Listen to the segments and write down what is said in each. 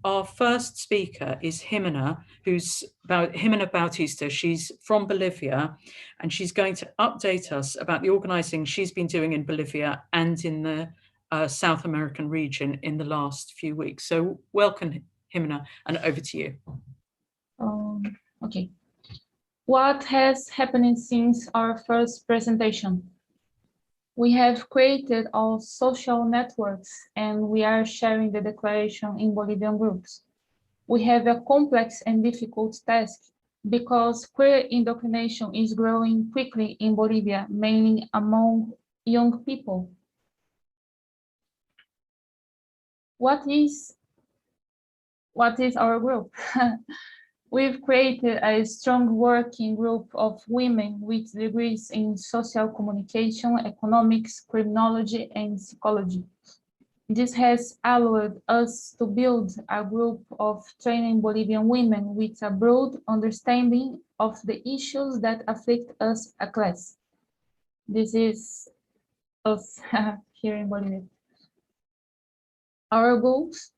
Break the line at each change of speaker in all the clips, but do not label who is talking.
Our first speaker is Jimena Bautista. She's from Bolivia, and she's going to update us about the organizing she's been doing in Bolivia and in the South American region in the last few weeks. So welcome, Jimena, and over to you.
Okay. What has happened since our first presentation? We have created our social networks and we are sharing the declaration in Bolivian groups. We have a complex and difficult task because queer indoctrination is growing quickly in Bolivia, mainly among young people. What is our group? We've created a strong working group of women with degrees in social communication, economics, criminology, and psychology. This has allowed us to build a group of training Bolivian women with a broad understanding of the issues that afflict us as a class. This is us here in Bolivia. Our goals: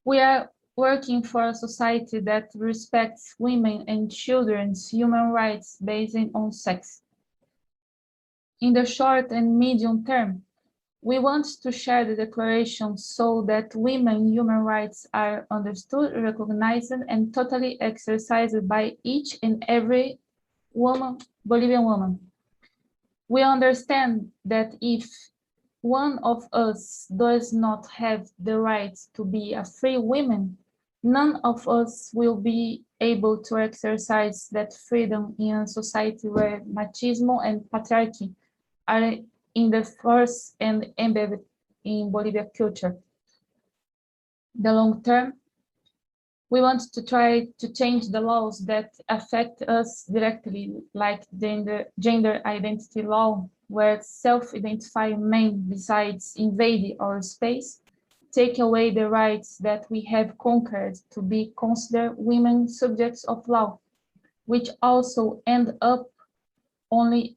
we are working for a society that respects women and children's human rights based on sex. In the short and medium term, we want to share the declaration so that women's human rights are understood, recognized, and totally exercised by each and every woman, Bolivian woman. We understand that if one of us does not have the right to be a free woman, none of us will be able to exercise that freedom in a society where machismo and patriarchy are in the force and embedded in Bolivian culture. The long term, we want to try to change the laws that affect us directly, like gender identity law, where self-identifying men, besides invading our space, take away the rights that we have conquered to be considered women subjects of law, which also end up only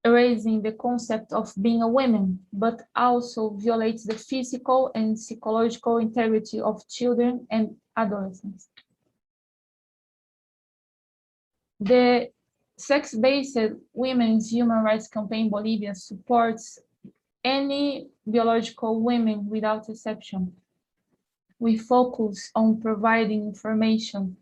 erasing the concept of being a woman, but also violates the physical and psychological integrity of children and adolescents. The sex-based women's human rights campaign Bolivia supports any biological women without exception. We focus on providing information,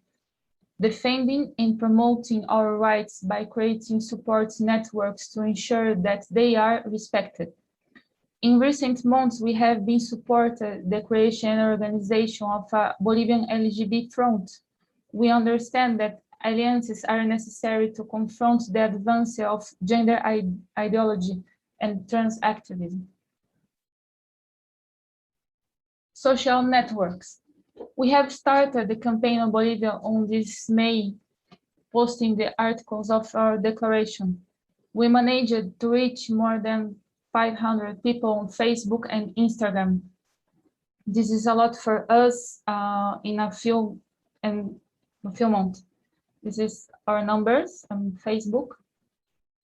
defending and promoting our rights by creating support networks to ensure that they are respected. In recent months, we have been supported the creation and organization of a Bolivian LGBT front. We understand that alliances are necessary to confront the advance of gender ideology and trans activism. Social networks. We have started the campaign in Bolivia on this May, posting the articles of our declaration. We managed to reach more than 500 people on Facebook and Instagram. This is a lot for us in a few months. This is our numbers on Facebook,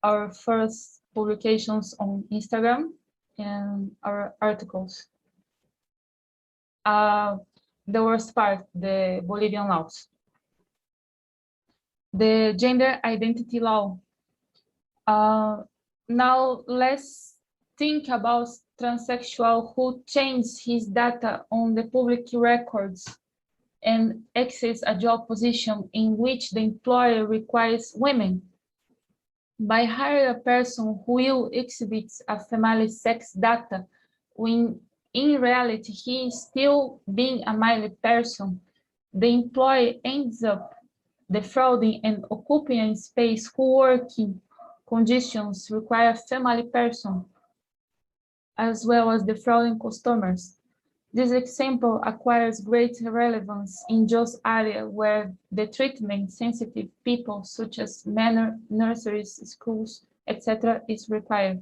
our first publications on Instagram, and our articles. The worst part, the Bolivian laws. The gender identity law. Now let's think about transsexual who changed his data on the public records and access a job position in which the employer requires women. By hiring a person who will exhibit a female sex data when in reality he is still being a male person, the employer ends up defrauding and occupying space whose working conditions require a female person, as well as defrauding customers. This example acquires great relevance in those areas where the treatment-sensitive people, such as nurseries, schools, etc., is required.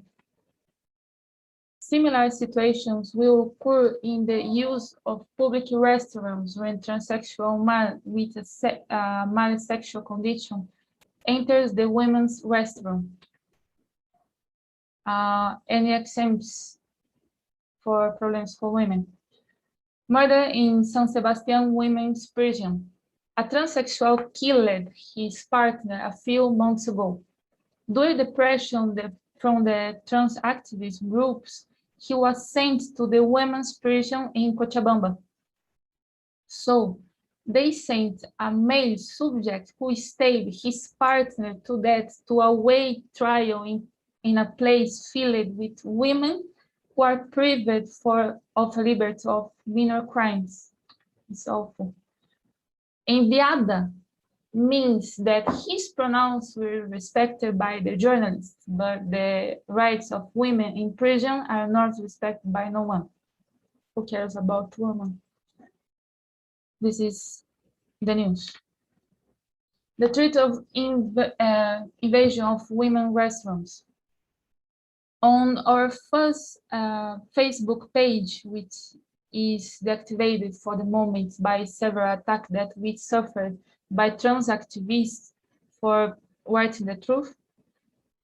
Similar situations will occur in the use of public restaurants when transsexual man with a male sexual condition enters the women's restaurant. Any examples for problems for women? Murder in San Sebastian women's prison. A transsexual killed his partner a few months ago. Due to pressure from the trans activist groups, he was sent to the women's prison in Cochabamba. So, they sent a male subject who stabbed his partner to death to await trial in a place filled with women who are private of liberty of minor crimes. It's awful. Enviada means that his pronouns were respected by the journalists, but the rights of women in prison are not respected by no one. Who cares about women? This is the news. The threat of invasion of women restaurants. On our first Facebook page, which is deactivated for the moment by several attacks that we suffered by trans activists for writing the truth,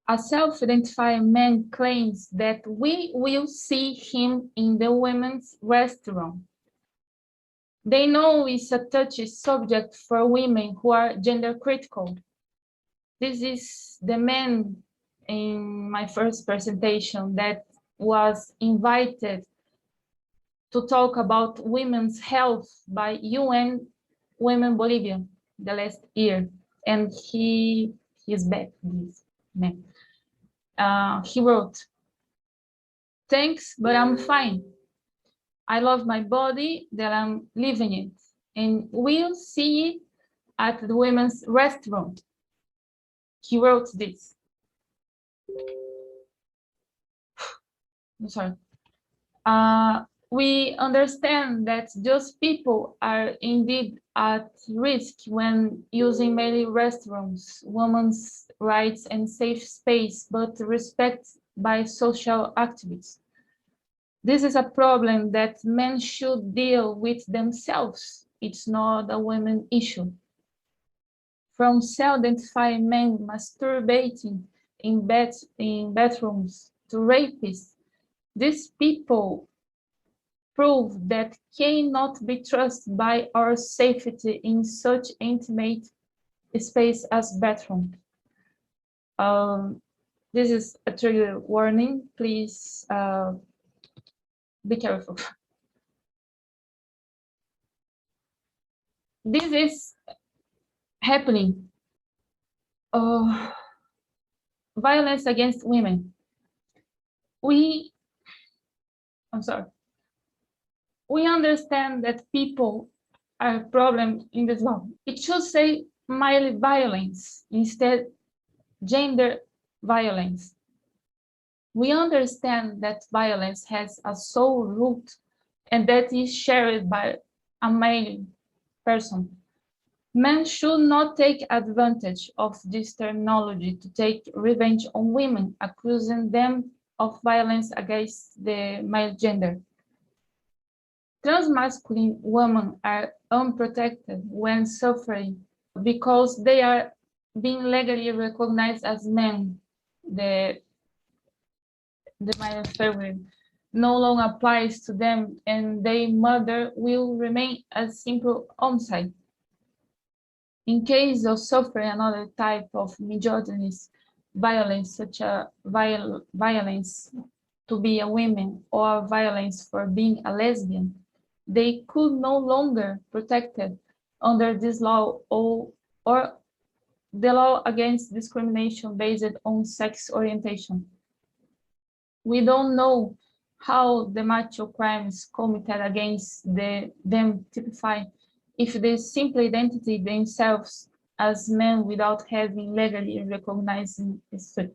a self-identified man claims that we will see him in the women's restaurant. They know it's a touchy subject for women who are gender critical. This is the man in my first presentation that was invited to talk about women's health by UN Women Bolivia the last year, and he is back, this man. He wrote, "Thanks, but I'm fine. I love my body that I'm living it, and we'll see it at the women's restaurant." He wrote this. I'm sorry. We understand that those people are indeed at risk when using male restaurants, women's rights and safe space, but respect by social activists. This is a problem that men should deal with themselves. It's not a women issue. From self-identified men masturbating in bathrooms to rapists, these people prove that cannot be trusted by our safety in such intimate space as bathroom. This is a trigger warning. Please be careful. This is happening. Violence against women. We understand that people are a problem in this law. It should say male violence instead gender violence. We understand that violence has a soul root and that is shared by a male person. Men should not take advantage of this terminology to take revenge on women, accusing them of violence against the male gender. Transmasculine women are unprotected when suffering because they are being legally recognized as men. The male favorite no longer applies to them, and their murder will remain a simple homicide. In case of suffering another type of misogynist violence, such as violence to be a woman or violence for being a lesbian, they could no longer protected under this law or the law against discrimination based on sex orientation. We don't know how the macho crimes committed against them typify if they simply identify themselves as men without having legally recognized it.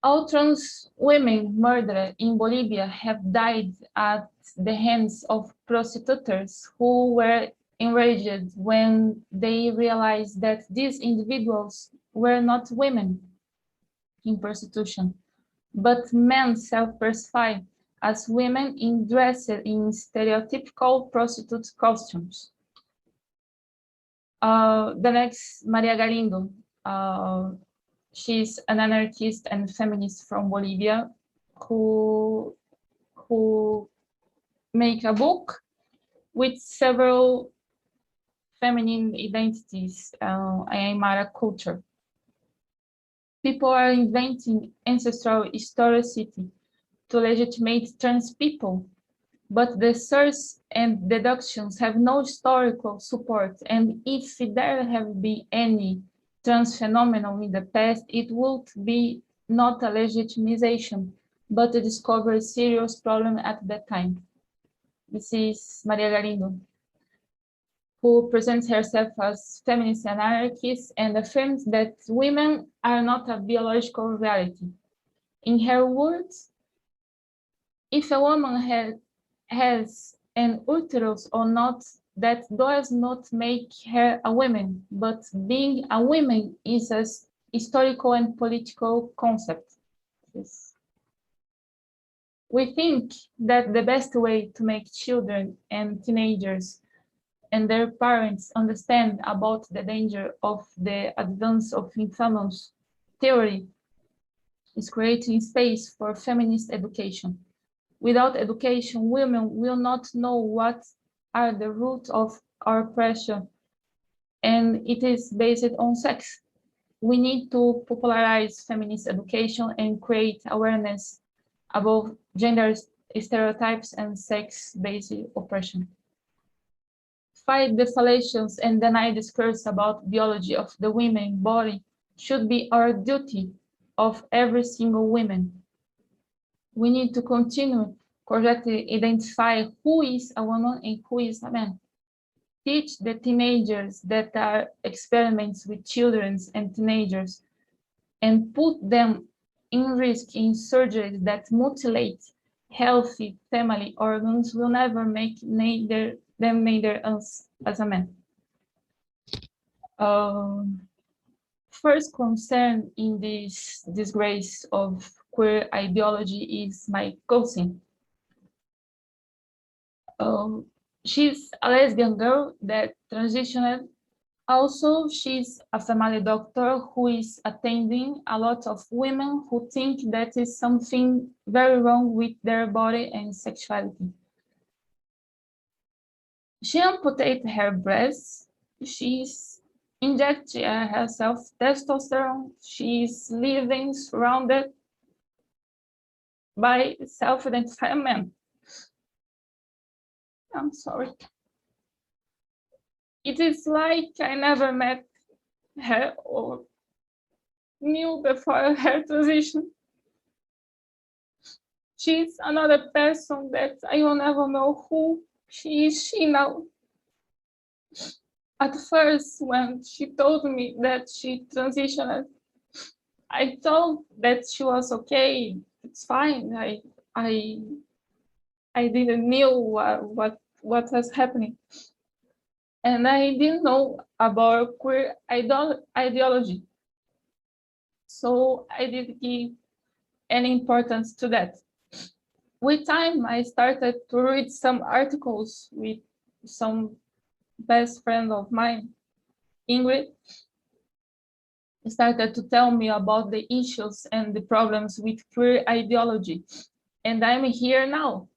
All trans women murdered in Bolivia have died at the hands of prostitutes who were enraged when they realized that these individuals were not women in prostitution, but men self-perceived as women dressed in stereotypical prostitute costumes. The next, Maria Galindo. She's an anarchist and feminist from Bolivia who make a book with several feminine identities and Aymara culture. People are inventing ancestral historicity to legitimate trans people, but the source and deductions have no historical support, and if there have been any trans phenomenon in the past, it would be not a legitimization, but to discover a serious problem at that time. This is Maria Galindo, who presents herself as feminist anarchist and affirms that women are not a biological reality. In her words, if a woman has an uterus or not, that does not make her a woman, but being a woman is a historical and political concept. Yes. We think that the best way to make children and teenagers and their parents understand about the danger of the advance of infamous theory is creating space for feminist education. Without education, women will not know what are the roots of our oppression, and it is based on sex. We need to popularize feminist education and create awareness about gender stereotypes and sex-based oppression. Fight the fallacious and deny discourse about biology of the women body should be our duty of every single woman. We need to continue correctly identify who is a woman and who is a man. Teach the teenagers that are experiments with children and teenagers and put them in risk in surgeries that mutilate healthy family organs will never make them neither as a man. First concern in this disgrace of queer ideology is my cousin. She's a lesbian girl that transitioned. Also, she's a family doctor who is attending a lot of women who think that is something very wrong with their body and sexuality. She amputated her breasts. She's injecting herself testosterone. She's living surrounded by self-identified men. I'm sorry. It is like I never met her or knew before her transition. She's another person that I will never know who she is now. At first, when she told me that she transitioned, I thought that she was okay. It's fine. I didn't know what was happening. And I didn't know about queer ideology. So I didn't give any importance to that. With time, I started to read some articles with some best friend of mine, Ingrid, started to tell me about the issues and the problems with queer ideology. And I'm here now,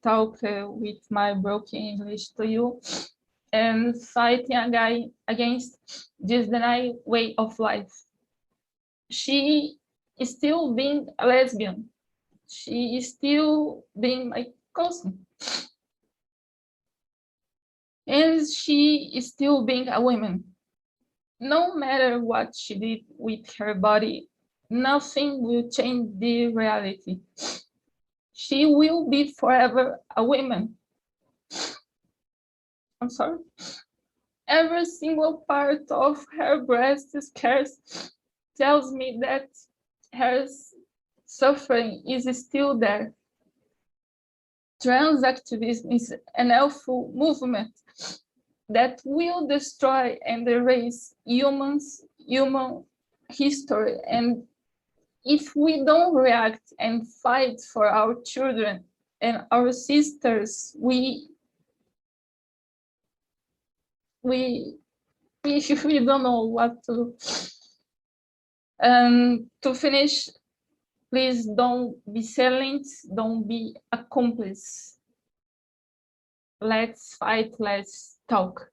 talk with my broken English to you and fighting against this denied way of life. She is still being a lesbian. She is still being my cousin. And she is still being a woman. No matter what she did with her body, nothing will change the reality. She will be forever a woman. I'm sorry. Every single part of her breast scars tells me that her suffering is still there. Trans activism is an helpful movement that will destroy and erase human history. And if we don't react and fight for our children and our sisters, we don't know what to do. To finish, please don't be silent, don't be accomplice. let's fight, let's talk.